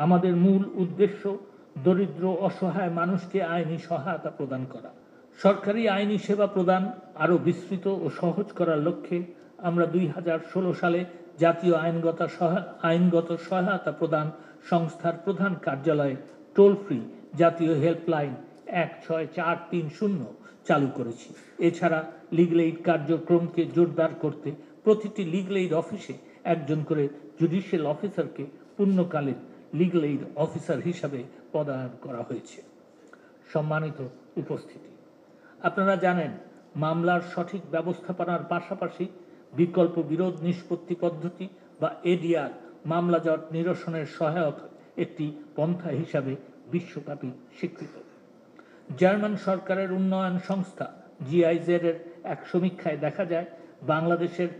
আমাদের মূল উদ্দেশ্য দরিদ্র অসহায় মানুষকে আইনি সহায়তা প্রদান করা। সরকারি আইনি সেবা প্রদান আরও বিস্তৃত ও সহজ করার লক্ষ্যে আমরা 2016 সালে জাতীয় আইনগত সহায়তা প্রদান সংস্থার প্রধান কার্যালয়ে টোল ফ্রি জাতীয় হেল্পলাইন 16430 চালু করেছি। এছাড়া লিগ্যাল এইড কার্যক্রমকে জোরদার করতে প্রতিটি লিগ্যাল এইড অফিসে একজন করে জুডিশিয়াল অফিসারকে পূর্ণকালীন লিগ্যাল এইড অফিসার হিসাবে পদায়ন করা হয়েছে। সম্মানিত উপস্থিতি, আপনারা জানেন মামলার সঠিক ব্যবস্থাপনার পাশাপাশি বিকল্প বিরোধ নিষ্পত্তি পদ্ধতি বা এডিআর মামলা জট নিরসনের সহায়ক একটি পন্থা হিসাবে বিশ্বব্যাপী স্বীকৃত। জার্মান সরকারের উন্নয়ন সংস্থা GIZ এর এক সমীক্ষায় দেখা যায় বাংলাদেশের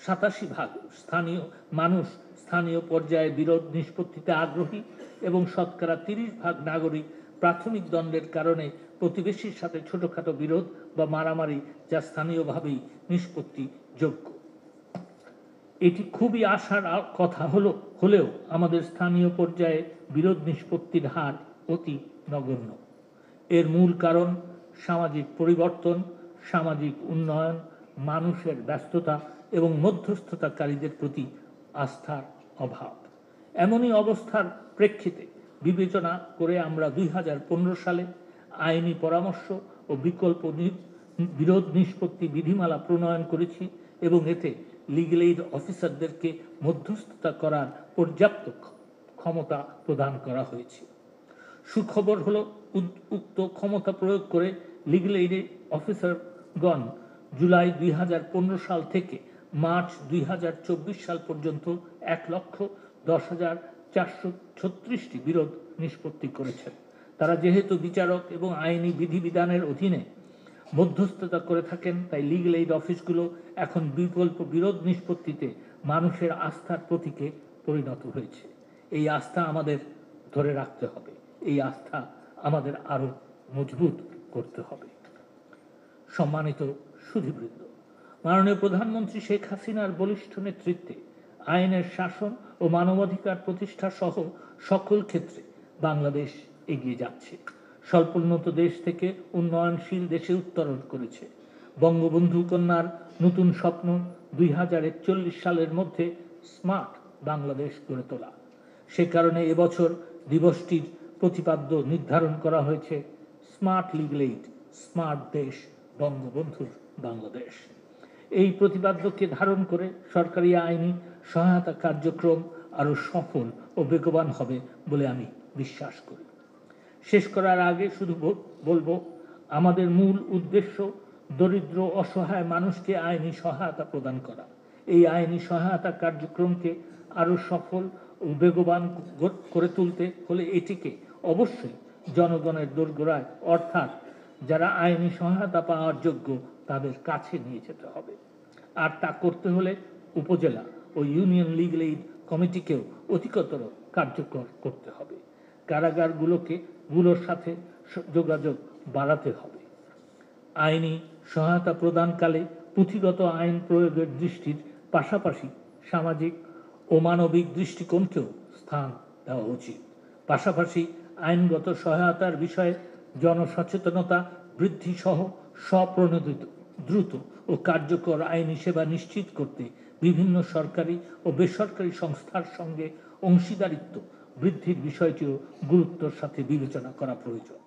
87% স্থানীয় পর্যায়ে বিরোধ নিষ্পত্তিতে আগ্রহী এবং শতকরা 30% নাগরিক প্রাথমিক দ্বন্দ্বের কারণে প্রতিবেশীর সাথে ছোটখাটো বিরোধ বা মারামারি যা স্থানীয়ভাবেই নিষ্পত্তিযোগ্য। এটি খুবই আশার কথা হলেও আমাদের স্থানীয় পর্যায়ে বিরোধ নিষ্পত্তির হার অতি নগণ্য। এর মূল কারণ সামাজিক পরিবর্তন, সামাজিক উন্নয়ন, মানুষের ব্যস্ততা এবং মধ্যস্থতাকারীদের প্রতি আস্থার অভাব। এমনই অবস্থার প্রেক্ষিতে বিবেচনা করে আমরা 2015 সালে আইনি পরামর্শ ও বিকল্প বিরোধ নিষ্পত্তি বিধিমালা প্রণয়ন করেছি এবং এতে লিগ্যাল এইড অফিসারদেরকে মধ্যস্থতা করার পর্যাপ্ত ক্ষমতা প্রদান করা হয়েছে। সুখবর হলো উক্ত ক্ষমতা প্রয়োগ করে লিগ্যাল এইড অফিসারগণ জুলাই 2015 সাল থেকে মার্চ 2024 সাল পর্যন্ত 1,10,436টি বিরোধ নিষ্পত্তি করেছেন। তারা যেহেতু বিচারক এবং আইনি বিধিবিধানের অধীনে মধ্যস্থতা করে থাকেন, তাই লিগ্যাল এইড অফিসগুলো এখন বিকল্প বিরোধ নিষ্পত্তিতে মানুষের আস্থার প্রতীকে পরিণত হয়েছে। এই আস্থা আমাদের ধরে রাখতে হবে, এই আস্থা আমাদের আরো মজবুত করতে হবে। সম্মানিত সুধীবৃন্দ, মাননীয় প্রধানমন্ত্রী শেখ হাসিনার বলিষ্ঠ নেতৃত্বে আইনের শাসন ও মানবাধিকার প্রতিষ্ঠা সহ সকল ক্ষেত্রে বাংলাদেশ এগিয়ে যাচ্ছে। স্বল্পোন্নত দেশ থেকে উন্নয়নশীল দেশে উত্তরণ করেছে। বঙ্গবন্ধু কন্যার নতুন স্বপ্ন 2041 সালের মধ্যে স্মার্ট বাংলাদেশ গড়ে তোলা। সে কারণে এবছর দিবসটির প্রতিপাদ্য নির্ধারণ করা হয়েছে স্মার্ট লিগ্যাল এইড, স্মার্ট দেশ, বঙ্গবন্ধুর বাংলাদেশ। এই প্রতিপাদ্যকে ধারণ করে সরকারি আইনি সহায়তা কার্যক্রম আরো সফল ও বেগবান হবে বলে আমি বিশ্বাস করি। শেষ করার আগে শুধু বলবো, আমাদের মূল উদ্দেশ্য দরিদ্র অসহায় মানুষকে আইনি সহায়তা প্রদান করা। এই আইনি সহায়তা কার্যক্রমকে আরো সফল ও বেগবান করে তুলতে হলে এটিকে অবশ্যই জনগণের দোরগোড়ায়, অর্থাৎ যারা আইনি সহায়তা পাওয়ার যোগ্য তাদের কাছে নিয়ে যেতে হবে। আর তা করতে হলে উপজেলা ও ইউনিয়ন লিগ্যাল এইড কমিটিকেও অধিকতর কার্যকর করতে হবে। কারাগারগুলোর সাথে যোগাযোগ বাড়াতে হবে। আইনি সহায়তা প্রদানকালে পুঁথিগত আইন প্রয়োগের দৃষ্টির পাশাপাশি সামাজিক ও মানবিক দৃষ্টিকোণকেও স্থান দেওয়া উচিত। পাশাপাশি আইনগত সহায়তার বিষয়ে জনসচেতনতা বৃদ্ধি সহ স্বপ্রণোদিত দ্রুত ও কার্যকর আইনি সেবা নিশ্চিত করতে বিভিন্ন সরকারি ও বেসরকারি সংস্থার সঙ্গে অংশীদারিত্ব বৃদ্ধির বিষয়টিও গুরুত্বের সাথে বিবেচনা করা প্রয়োজন।